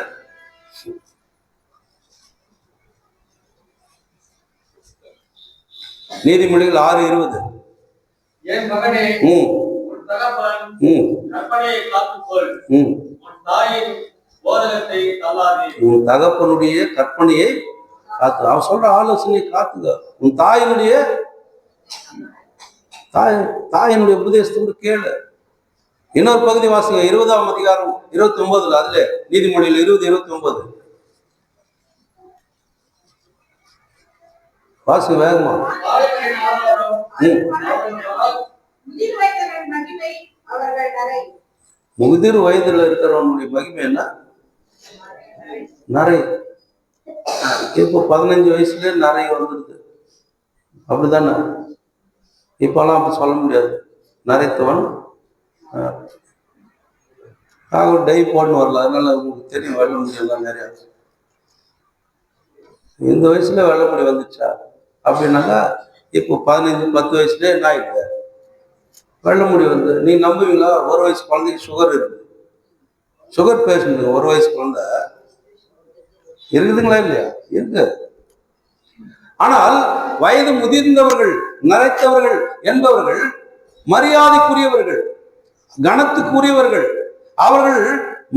நீதிமொழிகள் 6:20. என் மகனே, உன் தகப்பனுடைய கற்பனையை காத்து. அவன் சொல்ற ஆலோசனையை காத்துங்க. உன் தாயினுடைய உபதேசத்தோடு கேளு. இன்னொரு பகுதி வாசிங்க, 20ஆம் அதிகாரம் 29. அதுல நீதிமொழியில் 20:29 வாசிங்க வேகமா. முதிர் வயதுல இருக்கிறவனுடைய மகிமை என்ன? நரை. இப்போ 15 வயசுல நரை வந்துடுது, அப்படித்தானே? இப்பெல்லாம் அப்படி சொல்ல முடியாது. நரைத்தவன் டை போடணும் வரல, அதனால உங்களுக்கு தெரியும் வெள்ள முடியலாம் நிறையா. இந்த வயசுல வெள்ள முடி வந்துச்சா அப்படின்னாக்கா, இப்போ 15-10 வயசுல என்ன ஆயிடுது, வெள்ள முடி வந்து. நீ நம்புவீங்களா? ஒரு வயசு குழந்தைக்கு சுகர் இருக்குது. சுகர் பேஷண்ட் ஒரு வயசு குழந்தை இருக்குதுங்களா இல்லையா? இருக்கு. ஆனால் வயது முதிர்ந்தவர்கள், நரைத்தவர்கள் என்பவர்கள் மரியாதைக்குரியவர்கள், கனத்துக்குரியவர்கள். அவர்கள்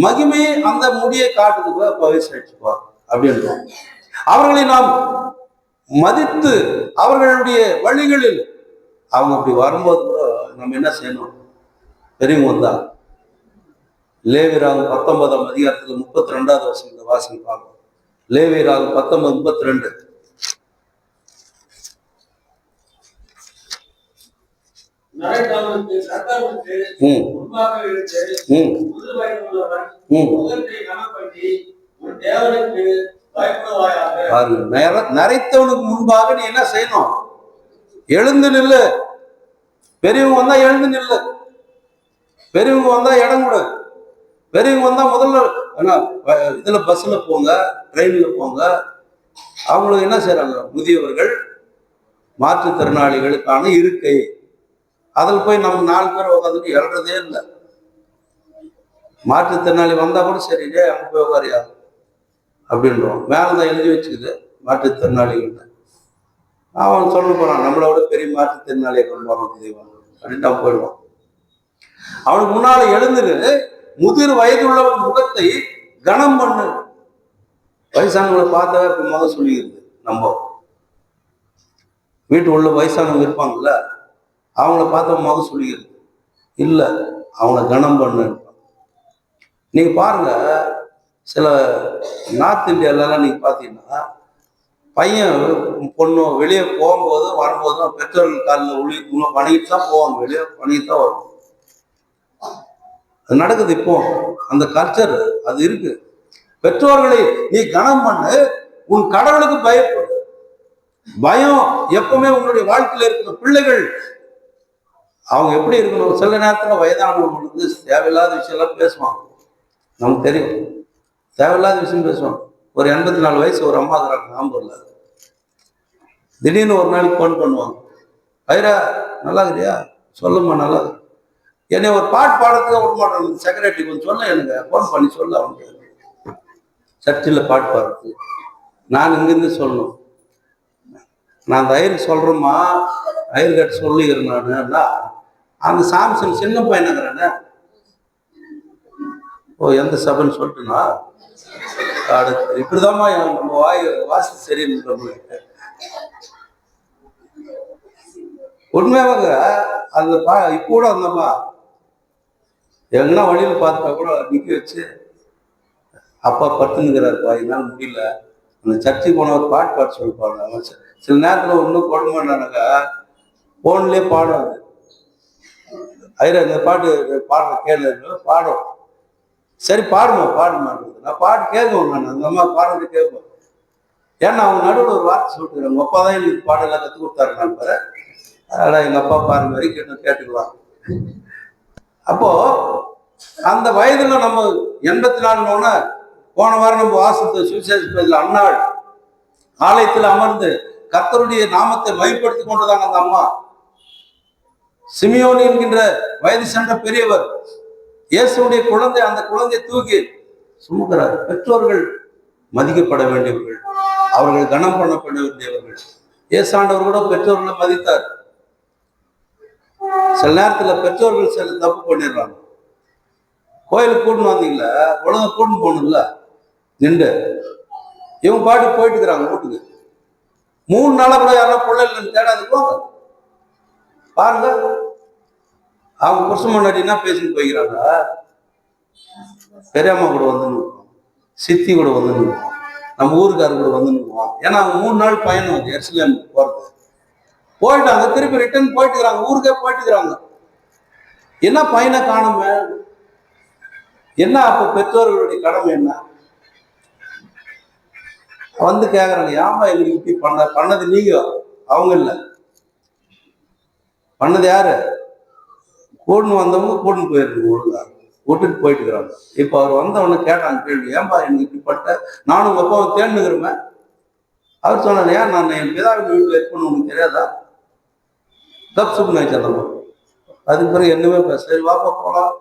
மகிமையை அந்த முடியை காட்டுதுப்பா, வயசு ஆயிடுச்சுப்பா அப்படின்றோம். அவர்களை நாம் மதித்து அவர்களுடைய வழிகளில் அவங்க அப்படி வரும்போது கூட நம்ம என்ன செய்யணும்? பெரியவங்க வந்தா லேவியராகும் 19ஆம் அதிகாரத்துல 32வது வசனத்தை வாசிங்க பார்க்கணும். லேவியராகும் 19:32. நரைத்தவனுக்கு முன்பாக நீ என்ன செய்யணும்? எழுந்து நில்லு. பெரியவங்க வந்தா எழுந்து நில்லு. பெரியவங்க வந்தா இடம் கொடு. பெரியவங்க வந்தா முதல்ல இதுல பஸ்ல போங்க, ட்ரெயின்ல போங்க. அவங்களுக்கு என்ன செய்யறாங்க? முதியவர்கள், மாற்றுத்திறனாளிகளுக்கான இருக்கை, அதில் போய் நம்ம 4 பேர் உட்காந்துட்டு எழுறதே இல்லை. மாற்றுத்திறனாளி வந்தா கூட சரி, அங்க போய் உட்காரியா அப்படின்றோம். மேலதான் எழுதி வச்சுக்குது மாற்றுத்திறனாளிகள்ட்ட. அவன் சொல்ல போறான், நம்மளோட பெரிய மாற்றுத்திறனாளியை கொண்டு போறோம் தெய்வம் அப்படின்னு அவன் போயிடுவான். அவனுக்கு முன்னால எழுந்துரு, முதிர் வயது உள்ளவன் முகத்தை கனம் பண்ணு. வயசானவங்களை பார்த்தாவே இப்ப முதல் சொல்லிக்கிறது. நம்ம வீட்டு உள்ள வயசானவங்க இருப்பாங்கல்ல, அவங்கள பார்த்தா முதல் சொல்லிக்கிறது இல்லை, அவங்கள கனம் பண்ணு. நீங்க பாருங்க, சில நார்த் இந்தியாவிலலாம் நீங்க பார்த்தீங்கன்னா, பையன் பொண்ணு வெளியே போகும்போதும் வரும்போதும் பெற்றோர்கள் காலில் வணங்கிட்டு தான் போவாங்க, வெளியே வணங்கிட்டு தான் வரும். அது நடக்குது இப்போ, அந்த கல்ச்சர் அது இருக்கு. பெற்றோர்களை நீ கனம் பண்ணு, உன் கடவுளுக்கு பயப்படு. பயம் எப்பவுமே உன்னுடைய வாழ்க்கையில இருக்கிற பிள்ளைகள் அவங்க எப்படி இருக்கணும்? சில நேரத்துல வயதானவங்க வந்து தேவையில்லாத விஷயம் எல்லாம் பேசுவாங்க, நமக்கு தெரியும். தேவையில்லாத விஷயம் பேசுவாங்க. ஒரு 84 வயசு ஒரு அம்மா இருக்கிறாங்க நாம்பூர்ல. திடீர்னு ஒரு நாளைக்கு ஃபோன் பண்ணுவாங்க, ஐரா நல்லா இருக்கிறியா, சொல்லுமா நல்லா இருக்கு. என்னை ஒரு பாட்டு பாடுறதுக்கு விட மாட்டாங்க. செக்ரட்டரி கொஞ்சம் சொல்ல, எனக்கு ஃபோன் பண்ணி சொல்ல, அவங்க சர்ச்சில் பாட்டு பாடுறது. நான் இங்கிருந்து சொல்லணும், நான் அந்த ஐயருக்கு சொல்றேம்மா, ஐயர்கிட்ட சொல்லிக்கிறேன் நான். அந்த சாம்சன் சின்ன பையனுங்கிறானே, ஓ எந்த சபைன்னு சொல்லிட்டுனா இப்படிதாம்மா நம்ம வாசி சரியில்லை. உண்மையாக அந்த இப்ப கூட அந்தம்மா எங்கன்னா வழியில பார்த்துட்டா கூட நிக்க வச்சு, அப்பா பத்துனுங்கிறாருப்பா, என்னால் முடியல, அந்த சர்ச்சுக்கு போன ஒரு பாட்டு பாட்டு சொல்லிப்பாங்க. சில நேரத்தில் ஒன்றும் கொடுமைனாக்கா போன்லேயே பாடும். அது ஐயா இந்த பாட்டு பாடுற கேள்வி பாடும், சரி பாடுமா பாடுமான்றது. நான் பாட்டு கேட்கும், நான் அந்த அம்மா பாடுறது கேட்பேன். ஏன்னா அவங்க நடுவில் ஒரு வார்த்தை சொல்லிட்டு, உங்க அப்பா தான் எனக்கு பாடெல்லாம் கற்றுக் கொடுத்தாரு. நான் பாரு, அதெல்லாம் எங்க அப்பா பாரு மாதிரி கேட்டுக்கலாம். அப்போ அந்த வயதுல நம்ம 84 போன வாரம் நம்ம வாசத்து சுவிசேஷத்தில் அன்னாள் ஆலயத்தில் அமர்ந்து கர்த்தருடைய நாமத்தை மைப்படுத்திக் கொண்டதாங்க அந்த அம்மா. சிமியோன் என்கின்ற வயது சென்ற பெரியவர் இயேசுடைய குழந்தை, அந்த குழந்தையை தூக்கி சுமக்கிறார். பெற்றோர்கள் மதிக்கப்பட வேண்டியவர்கள், அவர்கள் கனம் பண்ணப்பட வேண்டியவர்கள். இயேசாண்டவர் கூட பெற்றோர்களை மதித்தார். சில நேரத்துல பெற்றோர்கள் சில தப்பு பண்ணிடுறாங்க. கோயிலுக்கு கூட்டின்னு வந்தீங்களா, ஒழுங்கா கூட்டின்னு போகணும்ல, நின்று இவங்க பாட்டுக்கு போயிட்டு இருக்கிறாங்க வீட்டுக்கு. 3 நாளா கூட யாரா பிள்ளை இல்லைன்னு தேடாது போங்க பாருங்க. அவங்க புருஷன் முன்னாடி என்ன பேசிட்டு போய்க்கிறாங்க, பெரியம்மா கூட வந்து நிற்போம், சித்தி கூட வந்து நிற்போம், நம்ம ஊருக்காரர் கூட வந்து நிற்போம். ஏன்னா அவங்க 3 நாள் பயணம் வந்து எருசலேம் போறது. போயிட்டாங்க, திருப்பி ரிட்டர்ன் போயிட்டு இருக்கிறாங்க, ஊருக்கே போயிட்டு இருக்கிறாங்க. என்ன பையனை காணுமே, என்ன அப்ப பெற்றோர்களுடைய கடமை என்ன? வந்து கேக்குறாங்க, ஏமா எங்களுக்கு இப்படி பண்ணது நீங்க, அவங்க இல்ல, பண்ணது யாரு? கூடுன்னு வந்தவங்க கூடுன்னு போயிருக்கு, ஒழுங்கா விட்டுட்டு போயிட்டு இருக்கிறாங்க. இப்ப அவர் வந்தவொன்னு கேட்டாங்க கேள்வி, ஏன்பா எனக்கு இப்படி பட்ட, நானும் உங்க அப்பாவை தேர்ந்துக்கிறேன். அவர் சொன்னார், ஏன் நான் என் பிதாவின் வீட்டுல இருக்கணும்னு உனக்கு தெரியாதா? தப்பு நினைச்சதம்மா. அதுக்கு பிறகு என்னமே பேச, சரி வாப்பா போலாம்.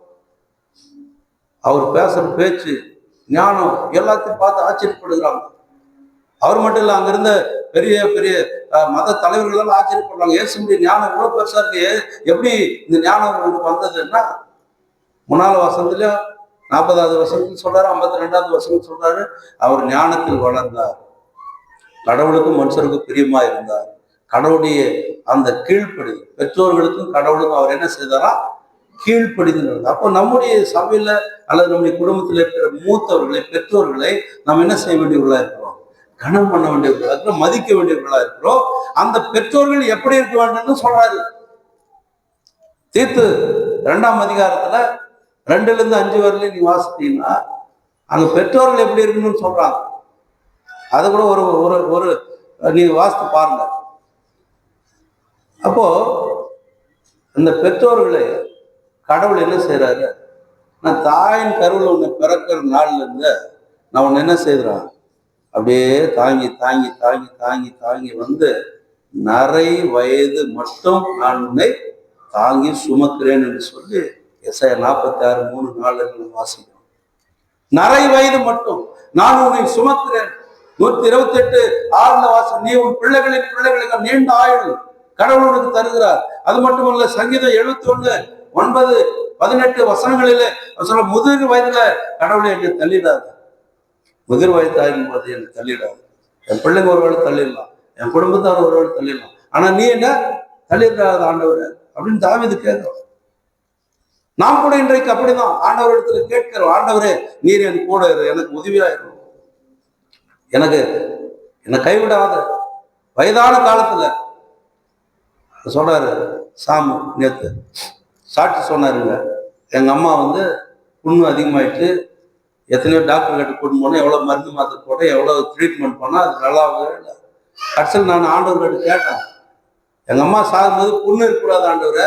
அவர் பேசுற பேச்சு ஞானம் எல்லாத்தையும் பார்த்து ஆச்சரியப்படுகிறாங்க. அவர் மட்டும் இல்ல, அங்க இருந்த பெரிய பெரிய மத தலைவர்கள் எல்லாம் ஆச்சரியப்படுறாங்க. இயேசுடைய ஞானம் இவ்வளவு பெருசா இருக்கு, எப்படி இந்த ஞானம் உங்களுக்கு வந்ததுன்னா, 3வது வசனத்துலயும் 40வது வசனத்தில் சொல்றாரு, 52வது வசனம் சொல்றாரு, அவர் ஞானத்தில் வளர்ந்தார், கடவுளுக்கும் மனுஷருக்கும் பிரியமா இருந்தார், கடவுளுடைய அந்த கீழ்ப்படி, பெற்றோர்களுக்கும் கடவுளுக்கும் அவர் என்ன செய்தாரா, கீழ்ப்படிந்து. அப்போ நம்முடைய சபையில அல்லது நம்முடைய குடும்பத்தில் இருக்கிற மூத்தவர்களை, பெற்றோர்களை நாம் என்ன செய்ய வேண்டியவர்களா இருக்கிறோம், கனம் பண்ண வேண்டியவர்களா இருக்கிறோம், மதிக்க வேண்டியவர்களா இருக்கிறோம். அந்த பெற்றோர்கள் எப்படி இருக்க வேண்டும்னு சொல்றாரு. தீத்து 2ஆம் அதிகாரத்துல 2லிருந்து 5 வரலையும் நீ வாசித்தீங்கன்னா அங்க பெற்றோர்கள் எப்படி இருக்கணும்னு சொல்றாங்க. அது கூட ஒரு ஒரு ஒரு நீ வாசித்து பாருங்க. அப்போ இந்த பெற்றோர்களை கடவுள் என்ன செய்யறாரு, நான் தாயின் கருவில் உன்னை பிறக்கிற நாள்ல இருந்து நான் உன்னை என்ன செய்யறான், அப்படியே தாங்கி தாங்கி தாங்கி தாங்கி தாங்கி வந்து நரை வயது மட்டும் நான் உன்னை தாங்கி சுமக்கிறேன் என்று சொல்லி எஸ்ஐயா 46:3-4 வாசிக்கிறோம். நரை வயது மட்டும் நான் உன்னை சுமக்கிறேன். 128:6 வாசம், நீ உன் பிள்ளைகளின் பிள்ளைகளுக்கு நீண்ட ஆயுள் கடவுளுக்கு தருகிறார். அது மட்டுமல்ல, சங்கீதம் 71:9-18 வசனங்களிலே சொல்ல, முதிர் வயதுல கடவுளை என்னை தள்ளிடாது, முதிர் வயது ஆகும் போது என்னை தள்ளிடாது. என் பிள்ளைங்க ஒருவேளை தள்ளிடலாம், என் குடும்பத்தார் ஒருவேளை தள்ளிடலாம், ஆனா நீ என்ன தள்ளிடாத ஆண்டவர் அப்படின்னு தாவீது கேட்கிறோம். நாம் கூட இன்றைக்கு அப்படிதான் ஆண்டவர் இடத்துல கேட்கிறோம், ஆண்டவரே நீர் என் கூட எனக்கு உதவியாயிரும், எனக்கு என்னை கைவிடாத. வயதான காலத்துல சொல்றாரு சாமு, நேத்து சாட்சி சொன்னாருங்க, எங்க அம்மா வந்து புண்ணு அதிகமாயிட்டு எத்தனையோ டாக்டர் கிட்ட கூட்டிட்டு போனேன், எவ்வளோ மருந்து மாத்திரை போட்டேன், எவ்வளோ ட்ரீட்மெண்ட் பண்ணால் அது நல்லாவே இல்லை. கடைசியில் நான் ஆண்டவர்கிட்ட கேட்டேன், எங்கள் அம்மா சாகும்போது புண்ணு இருக்கக்கூடாது ஆண்டவரை,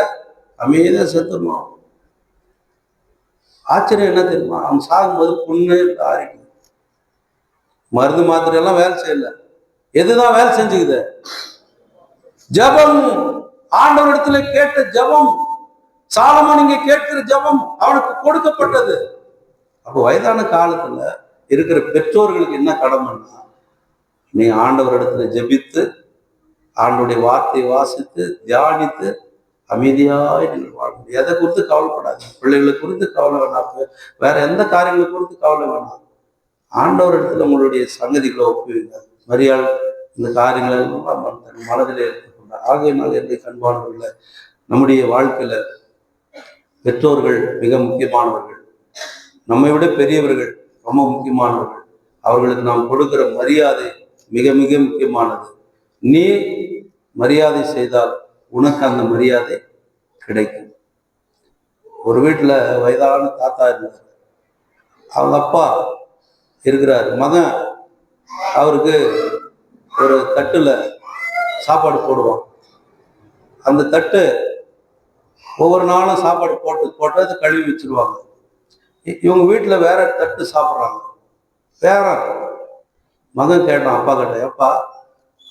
அமைதியாக செத்துடணும். ஆச்சரியம் என்ன தெரியுமா, அவங்க சாகும்போது புண்ணு ஆறிட்டு மருந்து மாத்திரை எல்லாம் வேலை செய்யல. எதுதான் வேலை செஞ்சுக்குது? ஜபம். ஆண்டவரிடத்துல கேட்ட ஜபம், சாலமோன் இங்க கேட்கிற ஜபம் அவனுக்கு கொடுக்கப்பட்டது. அப்போ வயதான காலத்துல இருக்கிற பெற்றோர்களுக்கு என்ன கடமைன்னா, நீ ஆண்டவரிடத்துல ஜபித்து ஆண்டவருடைய வார்த்தையை வாசித்து தியானித்து அமைதியாய் நீங்கள் வாழணும். எதை குறித்து கவலைப்படாது, பிள்ளைகளை குறித்து கவலை வேணாம், வேற எந்த காரியங்களை குறித்து கவலை வேணாம். ஆண்டவர் இடத்துல உங்களுடைய சங்கதிகளை ஒப்புவீங்க. மரியாள் இந்த காரியங்களை எல்லாம் மனதிலே எடுத்துக்கொண்டார். ஆகையினால் என்னுடைய கண்பானவர்களை, நம்முடைய வாழ்க்கையில பெற்றோர்கள் மிக முக்கியமானவர்கள், நம்மை விட பெரியவர்கள் ரொம்ப முக்கியமானவர்கள். அவர்களுக்கு நாம் கொடுக்கிற மரியாதை மிக மிக முக்கியமானது. நீ மரியாதை செய்தால் உனக்கு அந்த மரியாதை கிடைக்கும். ஒரு வீட்டில் வயதான தாத்தா இருந்தார். அவங்க அப்பா இருக்கிறார். மகன் அவருக்கு ஒரு தட்டுல சாப்பாடு போடுவான். அந்த தட்டு ஒவ்வொரு நாளும் சாப்பாடு போட்டு அதை கழுவி வச்சிருவாங்க. இவங்க வீட்டில் வேற தட்டு சாப்பிட்றாங்க. வேற மகன் கேட்டான் அப்பா கிட்ட,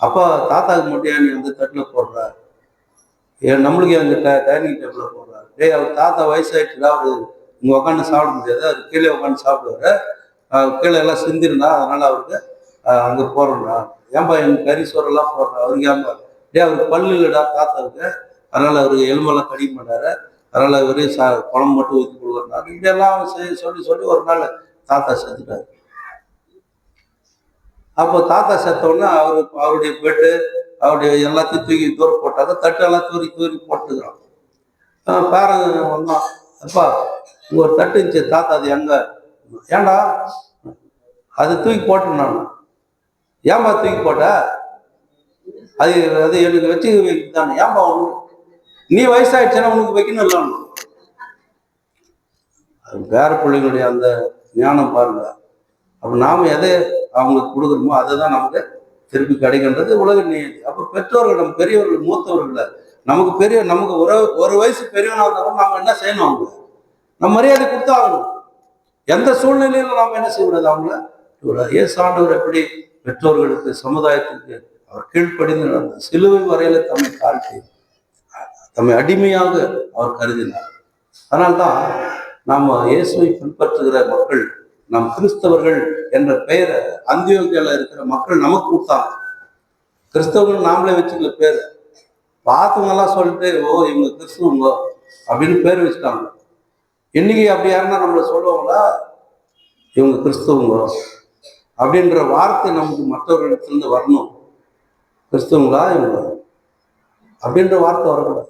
அப்பா தாத்தாவுக்கு மட்டும் நீ அந்த தட்டில் போடுற, நம்மளுக்கு எங்க டைனிங் டேபிளில் போடுறாரு. அவர் தாத்தா வயசாயிட்டுல, அவரு இங்கே உட்காந்து சாப்பிட முடியாது, அவர் கீழே உட்காந்து சாப்பிடுவாரு, கீழே எல்லாம் சிந்திருந்தா, அதனால அவருக்கு அங்கே போடுறா. ஏன்பா எனக்கு கறி சோறெல்லாம் போடுறா, அவருக்கு ஏன்பா அவருக்கு பல்லு இல்லைடா தாத்தாவுக்கு, அதனால அவருக்கு எலும்பெல்லாம் கடிக்க மாட்டாரு, அதனால அவரே குழம்பு மட்டும் ஊற்றி கொடுக்குறாரு. இப்படியெல்லாம் சொல்லி ஒரு நாள் தாத்தா செத்துட்டாரு. அப்போ தாத்தா செத்தோடனே அவருடைய பெட்டு அவருடைய எல்லாத்தையும் தூக்கி தூரம் போட்டாங்க. தட்டெல்லாம் தூரி போட்டுக்கிறான். பேரன் வந்தான், அப்பா இங்க ஒரு தட்டு இருந்துச்சு தாத்தா, அது எங்க? ஏண்டா அது தூக்கி போட்டேன் நான். ஏன்பா தூக்கி போட்ட? அது எனக்கு வச்சு தானே. ஏன்பா நீ வயசாயிடுச்சுன்னா உனக்கு வைக்கணும் இல்லைன்னு. அது பேர பிள்ளைங்களுடைய அந்த ஞானம் பாருங்க. அப்போ நாம் எதை அவங்களுக்கு கொடுக்குறோமோ அதை தான் நமக்கு திருப்பி கிடைக்கின்றது உலக நீதி. அப்போ பெற்றோர்கள், நம்ம பெரியவர்கள், மூத்தவர்களை, நமக்கு ஒரு வயசு பெரியவனாக இருந்தாலும் நம்ம என்ன செய்யணும்? அவங்க நம்ம மரியாதை கொடுத்தாகணும். எந்த சூழ்நிலையிலும் நாம் என்ன செய்யக்கூடாது? அவங்கள இயேசு ஆண்டவர் எப்படி பெற்றோர்களுக்கு, சமுதாயத்திற்கு அவர் கீழ்ப்படிந்து நடந்த சிலுவை வரையில தம்மை தாழ்த்தி தம்மை அடிமையாக அவர் கருதினார். அதனால்தான் நாம் இயேசுவை பின்பற்றுகிற மக்கள், நம் கிறிஸ்தவர்கள் என்ற பெயரை அந்தியோக்கியால இருக்கிற மக்கள் நமக்கு கொடுத்தாங்க. கிறிஸ்தவர்கள் நாமளே வச்சுக்கல பேர். பார்த்தவங்க எல்லாம் சொல்லிட்டு இவங்க கிறிஸ்தவங்க அப்படின்னு பேர் வச்சுட்டாங்க. இன்னைக்கு அப்படி யாருன்னா நம்மளை சொல்லுவாங்களா, இவங்க கிறிஸ்தவங்க அப்படின்ற வார்த்தை நமக்கு மற்றவர்களிடத்திலிருந்து வரணும். கிறிஸ்தவங்களா இவங்க அப்படின்ற வார்த்தை வரக்கூடாது.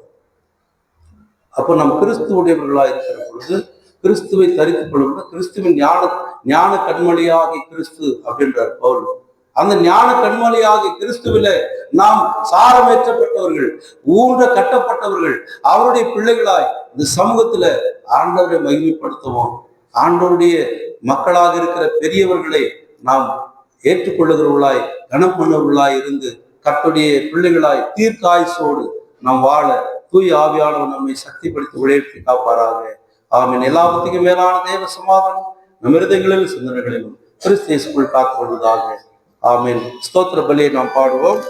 அப்போ நம்ம கிறிஸ்துவுடையவர்களா இருக்கிற பொழுது, கிறிஸ்துவை தரித்துக் கொள்ளும்போது, கிறிஸ்துவின் ஞான கண்மொழியாகி கிறிஸ்து அப்படின்றார் பவுல். அந்த ஞான கண்மொழியாகி கிறிஸ்துவில நாம் சாரமேற்றப்பட்டவர்கள், ஊன்ற கட்டப்பட்டவர்கள், அவருடைய பிள்ளைகளாய் இந்த சமூகத்துல ஆண்டவரை மகிமைப்படுத்துவோம். ஆண்டவருடைய மக்களாக இருக்கிற பெரியவர்களை நாம் ஏற்றுக்கொள்ளுகிறவர்களாய், கனம் பண்ணவர்களாய் இருந்து கர்த்தருடைய பிள்ளைகளாய் தீர்க்காயுசோடு நாம் வாழ தூய் ஆவியானவர் நம்மை சக்திப்படுத்தி உழைத்து காப்பாராக. ஆமீன். எல்லாவற்றுக்கும் மேலான தேவ சமாதானம் நம் இருதயங்களிலும் சிந்தனைகளிலும் கிறிஸ்து இயேசுக்குள் காத்துக் கொள்வதாக. ஆமீன். ஸ்தோத்திர பலியை நாம் பாடுவோம்.